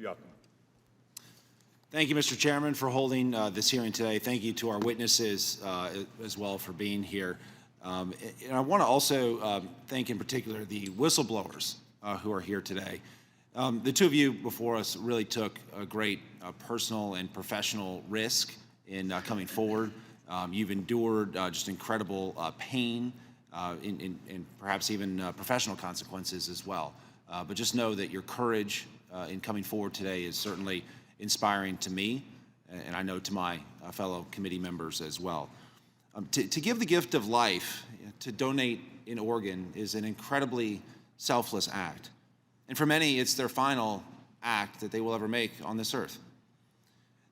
Yakym. Thank you, Mr. Chairman, for holding this hearing today. Thank you to our witnesses as well for being here. And I want to also thank in particular the whistleblowers who are here today. The two of you before us really took a great personal and professional risk in coming forward. You've endured just incredible pain and perhaps even professional consequences as well. But just know that your courage in coming forward today is certainly inspiring to me, and I know to my fellow committee members as well. To give the gift of life, to donate an organ is an incredibly selfless act. And for many, it's their final act that they will ever make on this earth.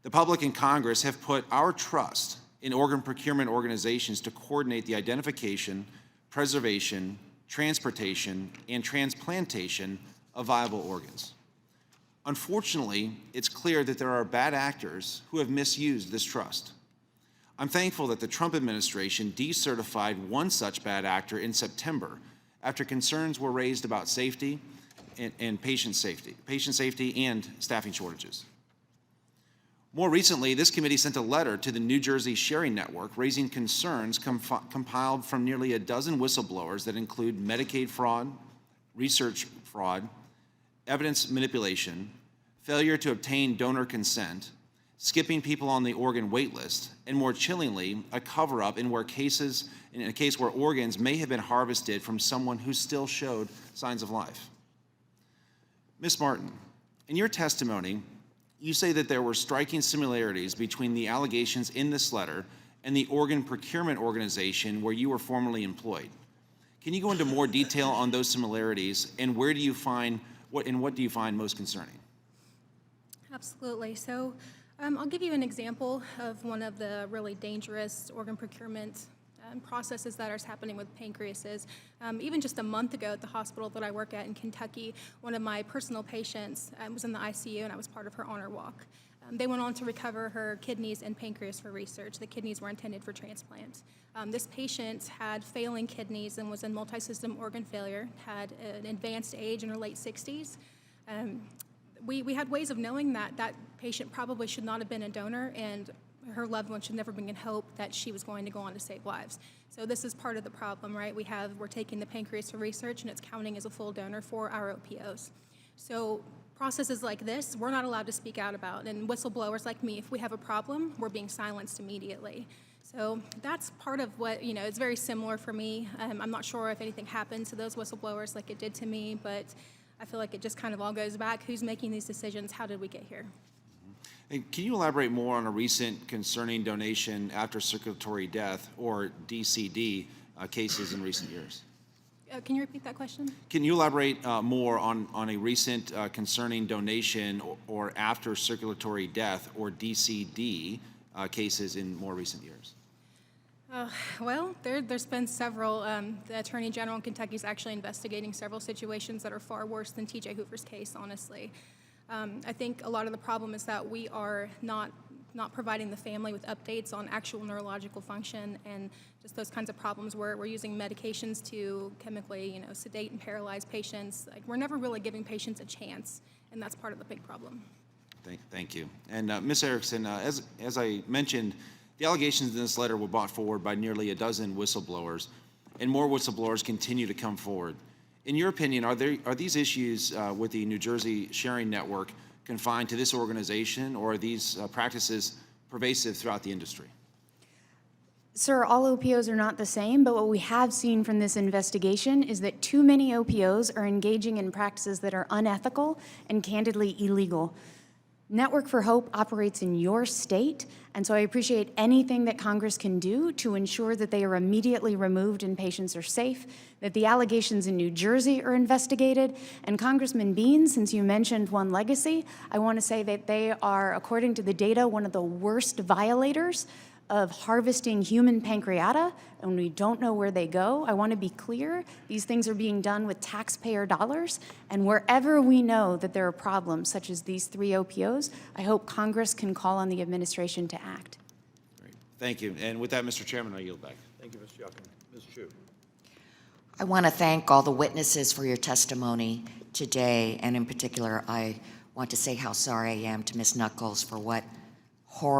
The public and Congress have put our trust in organ procurement organizations to coordinate the identification, preservation, transportation, and transplantation of viable organs. Unfortunately, it's clear that there are bad actors who have misused this trust. I'm thankful that the Trump administration decertified one such bad actor in September after concerns were raised about safety and patient safety and staffing shortages. More recently, this committee sent a letter to the New Jersey Sharing Network raising concerns compiled from nearly a dozen whistleblowers that include Medicaid fraud, research fraud, evidence manipulation, failure to obtain donor consent, skipping people on the organ wait list, and more chillingly, a cover-up in a case where organs may have been harvested from someone who still showed signs of life. Ms. Martin, in your testimony, you say that there were striking similarities between the allegations in this letter and the organ procurement organization where you were formerly employed. Can you go into more detail on those similarities, and what do you find most concerning? Absolutely. So I'll give you an example of one of the really dangerous organ procurement processes that are happening with pancreases. Even just a month ago at the hospital that I work at in Kentucky, one of my personal patients was in the ICU, and I was part of her honor walk. They went on to recover her kidneys and pancreas for research. The kidneys were intended for transplant. This patient had failing kidneys and was in multi-system organ failure, had an advanced age in her late 60s. We had ways of knowing that that patient probably should not have been a donor, and her loved one should never be in hope that she was going to go on to save lives. So this is part of the problem, right? We're taking the pancreas for research, and it's counting as a full donor for our OPOs. So processes like this, we're not allowed to speak out about, and whistleblowers like me, if we have a problem, we're being silenced immediately. So that's part of what, it's very similar for me. I'm not sure if anything happened to those whistleblowers like it did to me, but I feel like it just kind of all goes back. Who's making these decisions? How did we get here? And can you elaborate more on a recent concerning donation after circulatory death, or DCD, cases in recent years? Can you repeat that question? Can you elaborate more on a recent concerning donation or after circulatory death, or DCD, cases in more recent years? Well, there's been several. The Attorney General in Kentucky is actually investigating several situations that are far worse than T.J. Hoover's case, honestly. I think a lot of the problem is that we are not providing the family with updates on actual neurological function and just those kinds of problems where we're using medications to chemically, sedate and paralyze patients. Like, we're never really giving patients a chance, and that's part of the big problem. Thank you. And Ms. Erickson, as I mentioned, the allegations in this letter were brought forward by nearly a dozen whistleblowers, and more whistleblowers continue to come forward. In your opinion, are these issues with the New Jersey Sharing Network confined to this organization, or are these practices pervasive throughout the industry? Sir, all OPOs are not the same, but what we have seen from this investigation is that too many OPOs are engaging in practices that are unethical and candidly illegal. Network for Hope operates in your state, and so I appreciate anything that Congress can do to ensure that they are immediately removed and patients are safe, that the allegations in New Jersey are investigated. And Congressman Bean, since you mentioned One Legacy, I want to say that they are, according to the data, one of the worst violators of harvesting human pancreata, and we don't know where they go. I want to be clear, these things are being done with taxpayer dollars, and wherever we know that there are problems, such as these 3 OPOs, I hope Congress can call on the administration to act. Great. Thank you. And with that, Mr. Chairman, I yield back. Thank you, Mr. Yakym. Ms. Chu. I want to thank all the witnesses for your testimony today, and in particular, I want to say how sorry I am to Ms. Knuckles for what horror